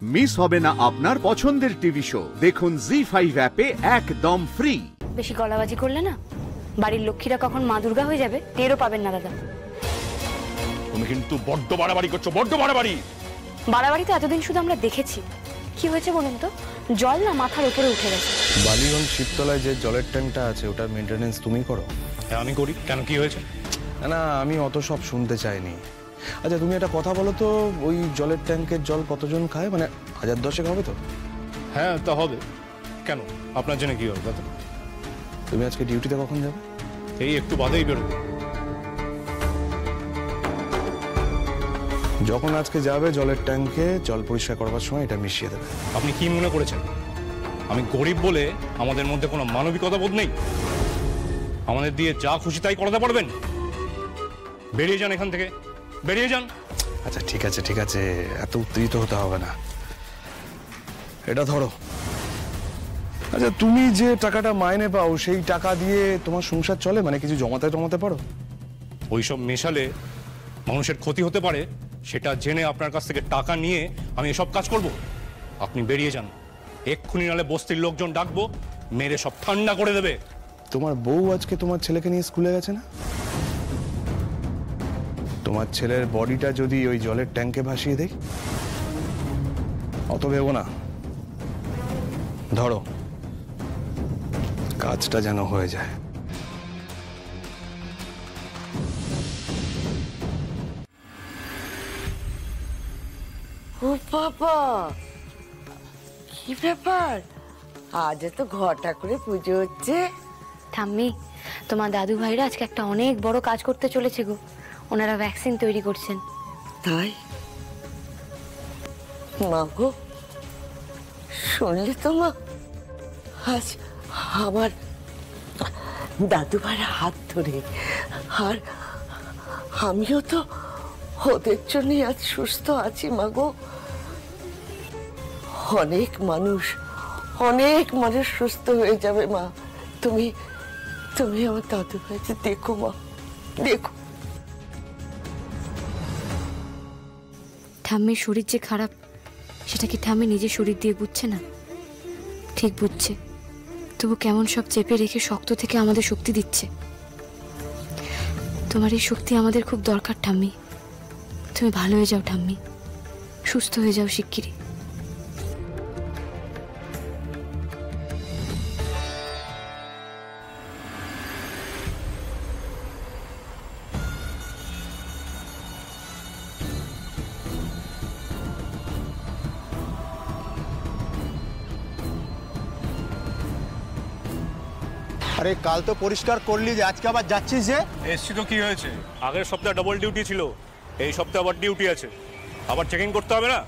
Miss হবে না আপনার পছন্দের টিভি শো। দেখুন জি5 অ্যাপে একদম ফ্রি। বেশি গলাবাজি করলে না বাড়ির লক্ষ্মীরা কখন মা দুর্গা হয়ে যাবে টেরও পাবেন না দাদা। তুমি কিন্তু বড্ড বাড়াবাড়ি করছো, বড্ড বাড়াবাড়ি। বাড়াবাড়ি তো এতদিন শুধু আমরা দেখেছি। কি হয়েছে বলুন তো? জল না মাথার উপরে উঠে গেছে। বালিগঞ্জ শিবতলায় যে জলের ট্যাঙ্কটা আছে ওটার মেইনটেনেন্স তুমি করো? হ্যাঁ আমি করি। কেন, কি হয়েছে? না আমি অত সব শুনতে চাইনি। আচ্ছা তুমি একটা কথা বলো তো, ওই জলের ট্যাঙ্কের জল কতজন খায়? মানে 1000-10 হবে তো? হ্যাঁ তা হবে। কেন, আপনার জন্য কি হবে দাদা? তুমি আজকে ডিউটিতে কখন যাবে? এই একটু বাদেই বেরোবো। যখন আজকে যাবে জলের ট্যাঙ্কে জল পরিষ্কার করবার সময় এটা মিশিয়ে দেবে। আপনি কি মনে করেছেন আমি গরিব বলে আমাদের মধ্যে কোনো মানবিকতা বোধ নেই? আমাদের দিয়ে যা খুশি তাই করাতে পারবেন? বেরিয়ে যান এখান থেকে, বেরিয়ে যান। আচ্ছা ঠিক আছে ঠিক আছে, এত উত্তেজিত হতে হবে না। এটা ধরো। আচ্ছা তুমি যে টাকাটা মাইনে পাও সেই টাকা দিয়ে তোমার সংসার চলে? মানে কিছু জমাতে পারো? ওইসব মেশালে মানুষের ক্ষতি হতে পারে, সেটা জেনে আপনার কাছ থেকে টাকা নিয়ে আমি এসব কাজ করব? আপনি বেরিয়ে যান এক্ষুনি, নালে বস্তির লোকজন ডাকবো, মেরে সব ঠান্ডা করে দেবে। তোমার বউ আজকে তোমার ছেলেকে নিয়ে স্কুলে গেছে না? তোমার ছেলের বডিটা যদি ওই জলের ট্যাঙ্কে ভাসিয়ে দেই? অত ভেবো না, ধরো কাজটা যেন হয়ে যায়। ও বাবা, কি ব্যাপার? আজ এত ঘটা করে পুজো হচ্ছে। ঠাম্মি, তোমার দাদু ভাইরা আজকে একটা অনেক বড় কাজ করতে চলেছে গো। ওনারা ভ্যাকসিন তৈরি করছেন। তাই? মা গো, শুনলে তো মা? আজ আমার দাদু ভাইয়ের হাত ধরে, আর আমিও তো ওদের জন্যই আজ সুস্থ আছি মা গো। অনেক মানুষ সুস্থ হয়ে যাবে মা। তুমি তুমি আমার দাদু ভাইকে দেখো মা, দেখো। ঠাম্মির শরীর যে খারাপ সেটা কি ঠাম্মি নিজের শরীর দিয়ে বুঝছে না? ঠিক বুঝছে, তবু কেমন সব চেপে রেখে শক্ত থেকে আমাদের শক্তি দিচ্ছে। তোমার এই শক্তি আমাদের খুব দরকার ঠাম্মি। তুমি ভালো হয়ে যাও ঠাম্মি, সুস্থ হয়ে যাও শিগগিরই। আরে কাল তো পরিষ্কার করলি যে, আজকে আবার যাচ্ছিস যে? এসছি তো, কি হয়েছে? আগের সপ্তাহে ডবল ডিউটি ছিল, এই সপ্তাহে আবার ডিউটি আছে, আবার চেকিং করতে হবে না?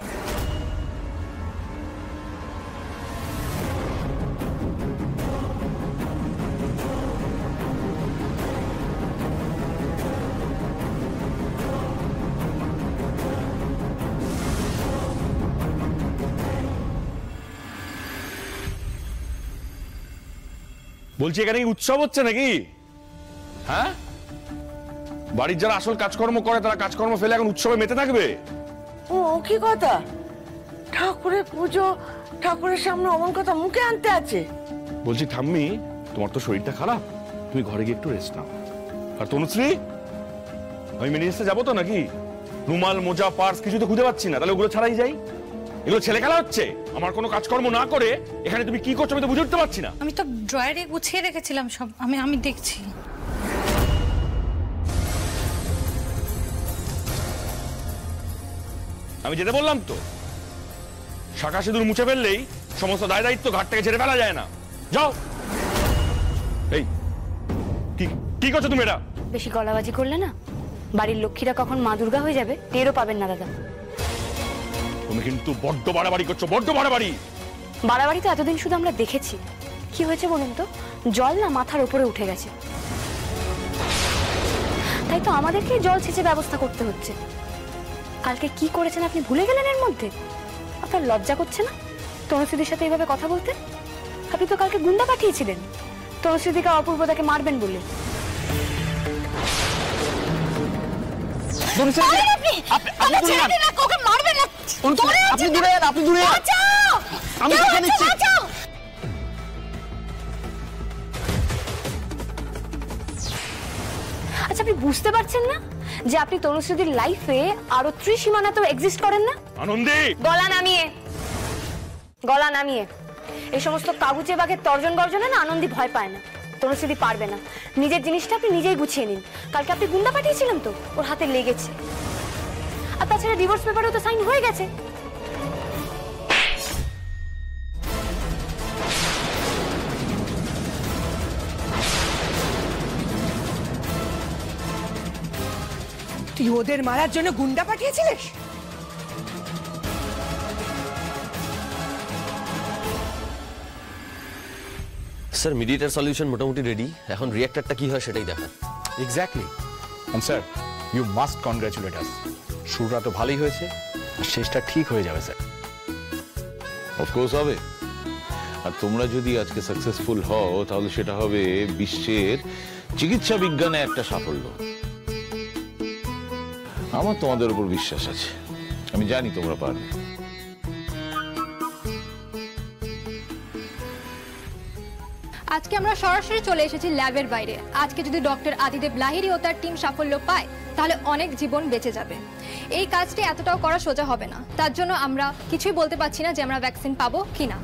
বলছি এখানে কি উৎসব হচ্ছে নাকি? হ্যাঁ, বাড়ির যারা আসল কাজকর্ম করে তারা কাজকর্ম ফেলে এখন উৎসবে মেতে থাকবে? ও কি কথা? ঠাকুরের পুজো, ঠাকুরের সামনে অমন কথা মুখে আনতে আছে? বলছি ঠাম্মি, তোমার তো শরীরটা খারাপ, তুমি ঘরে গিয়ে একটু রেস্ট নাও। আর তনুশ্রী, আমি মেডিসিনে যাবো তো নাকি? রুমাল, মোজা, পার্স কিছু তো খুঁজে পাচ্ছি না, তাহলে ওগুলো ছাড়াই যাই। এগুলো ছেলে খেলা হচ্ছে। আমার কোনো কাজকর্ম না করে এখানে তুমি কি করছো আমি তো বুঝে উঠতে পারছি না। আমি তো ড্রয়ারে গুছিয়ে রেখেছিলাম সব, আমি দেখছি। আমি যেতে বললাম তো, শাখা সিঁদুর মুছে ফেললেই সমস্ত দায় দায়িত্ব ঘাট থেকে ছেড়ে ফেলা যায় না। যাও। এই কি করছো তুমি? এটা বেশি গলাবাজি করলে না বাড়ির লক্ষ্মীরা কখন মা দুর্গা হয়ে যাবে টেরও পাবেন না দাদা। তুমি কিন্তু বড্ড বাড়াবাড়ি করছো, বড্ড বাড়াবাড়ি। বাড়াবাড়ি তো এতদিন শুধু আমরা দেখেছি। কি হয়েছে বলুন তো? জল না মাথার উপরে উঠে গেছে, তাই তো আমাদেরকে জল ছেঁচে ব্যবস্থা করতে হচ্ছে। কালকে কি করেছেন আপনি ভুলে গেলেন এর মধ্যে? আপনার লজ্জা করছে না তনুশ্রীদের সাথে এইভাবে কথা বলতে? আপনি তো কালকে গুন্ডা পাঠিয়েছিলেন তনুশ্রীদিকে অপূর্বদাকে মারবেন বলে। আপনি দূরে যান, আপনি দূরে যান। আমি দেখে নিচ্ছি। আচ্ছা, আপনি বুঝতে পারছেন না যে আপনি তনুশ্রীদির লাইফে আরো ত্রিসীমানা তো এক্সিস্ট করেন না? আনন্দী, গলা নামিয়ে এই সমস্ত কাগুজে বাঘের তর্জন গর্জনে না আনন্দী ভয় পায় না। তনুশ্রীদি পারবে না। নিজের জিনিসটা আপনি নিজেই গুছিয়ে নিন। কালকে আপনি গুন্ডা পাঠিয়েছিলেন তো, ওর হাতে লেগেছে। আর তাছাড়া ডিভোর্স পেপারেও তো সাইন হয়ে গেছে। তুই ওদের মারার জন্য গুন্ডা পাঠিয়েছিলিস? স্যার মিডিয়েটার সলিউশন মোটামুটি রেডি, এখন রিঅ্যাক্টরটা কি হয় সেটাই দেখা। Exactly. And sir, you must congratulate us. শুরুটা তো ভালোই হয়েছে, শেষটা ঠিক হয়ে যাবে স্যার। অফকোর্স হবে। আর তোমরা যদি আজকে সাকসেসফুল হও তাহলে সেটা হবে বিশ্বের চিকিৎসা বিজ্ঞানে একটা সাফল্য। আমার তোমাদের উপর বিশ্বাস আছে, আমি জানি তোমরা পারবে। আজকে আমরা সরাসরি চলে এসেছি ল্যাবের বাইরে। আজকে যদি ডক্টর আদিদেব লাহিড়ী ও তার টিম সাফল্য পায় তাহলে অনেক জীবন বেঁচে যাবে। এই কাজটি এতটাও করা সোজা হবে না, তার জন্য আমরা কিছুই বলতে পারছি না যে আমরা ভ্যাকসিন পাবো কিনা।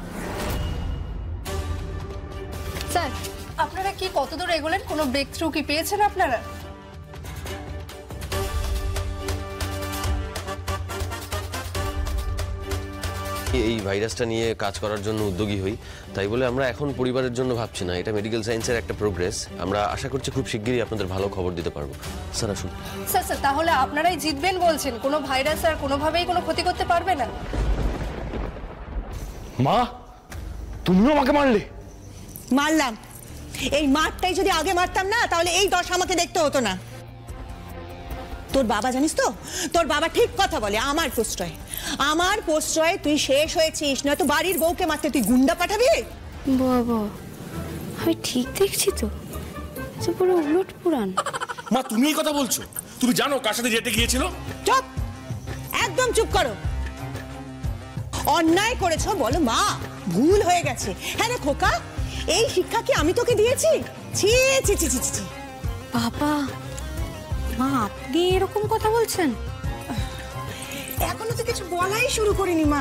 স্যার, আপনারা কি কতদূর এগোলেন? কোনো ব্রেক থ্রু কি পেয়েছেন আপনারা? এই ভাইরাসটা নিয়ে কাজ করার জন্য উদ্যোগী হই, তাই বলে আমরা এখন পরিবারের জন্য ভাবছি না। এটা মেডিকেল সায়েন্সের একটা প্রোগ্রেস। আমরা আশা করছি খুব শিগগিরই আপনাদের ভালো খবর দিতে পারবো। স্যার আসুন। স্যার স্যার, তাহলে আপনারাই জিতবেন বলছেন? কোনো ভাইরাস আর কোনোভাবেই কোনো ক্ষতি করতে পারবে না? মা তুমিও আমাকে মারলে? মারলাম। এই মারটাই যদি আগে মারতাম না তাহলে এই দশ আমাকে দেখতে হতো না। তোর বাবা জানিস তো, তোর বাবা ঠিক কথা বলে। আমার প্রশ্রয় তুই শেষ হয়েছিস, নয়তো বাড়ির বউকে মারতে তুই গুন্ডা পাঠাবি? বাবা, আমি ঠিক দেখছি তো? পুরো উলট পুরাণ। মা তুমি এই কথা বলছো? তুমি জানো কার সাথে যেতে গিয়েছিল? চুপ, একদম চুপ করো। অন্যায় করেছো বলো মা, ভুল হয়ে গেছে। হ্যাঁ রে খোকা, এই শিক্ষা কি আমি তোকে দিয়েছি? ছি ছি ছি ছি ছি। বাবা, মা আপনি এরকম কথা বলছেন? এখনো তো কিছু বলাই শুরু করিনি মা।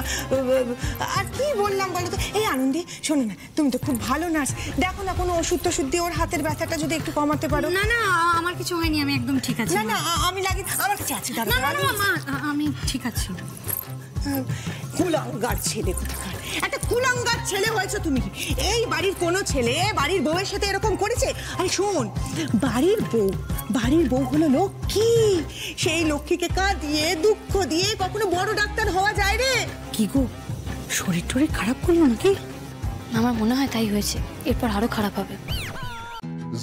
আর কি বললাম বলো তো? এই আনন্দী, শোনো না, তুমি তো খুব ভালো নার্স, দেখো না কোনো ওষুধ টষুধ দিয়ে ওর হাতের ব্যথাটা যদি একটু কমাতে পারো। না না, আমার কিছু হয়নি, আমি একদম ঠিক আছি। না না, আমি লাগে, আমার কাছে আছে। না না না মা, আমি ঠিক আছি। কুলাঙ্গার ছেলে কোথাকার, একটা কুলাঙ্গার ছেলে হয়েছে তুমি। এই বাড়ির কোনো ছেলে বাড়ির বউয়ের সাথে এরকম করেছে? আরে শোন, বাড়ির বউ হলো লক্ষ্মী। সেই লক্ষ্মীকে কাঁদিয়ে দুঃখ দিয়ে কখনো বড় ডাক্তার হওয়া যায় রে? কি গো, শরীর টরীর খারাপ করলো নাকি? আমার মনে হয় তাই হয়েছে, এরপর আরো খারাপ হবে।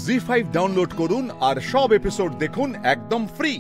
জি5 ডাউনলোড করুন আর সব এপিসোড দেখুন একদম ফ্রি।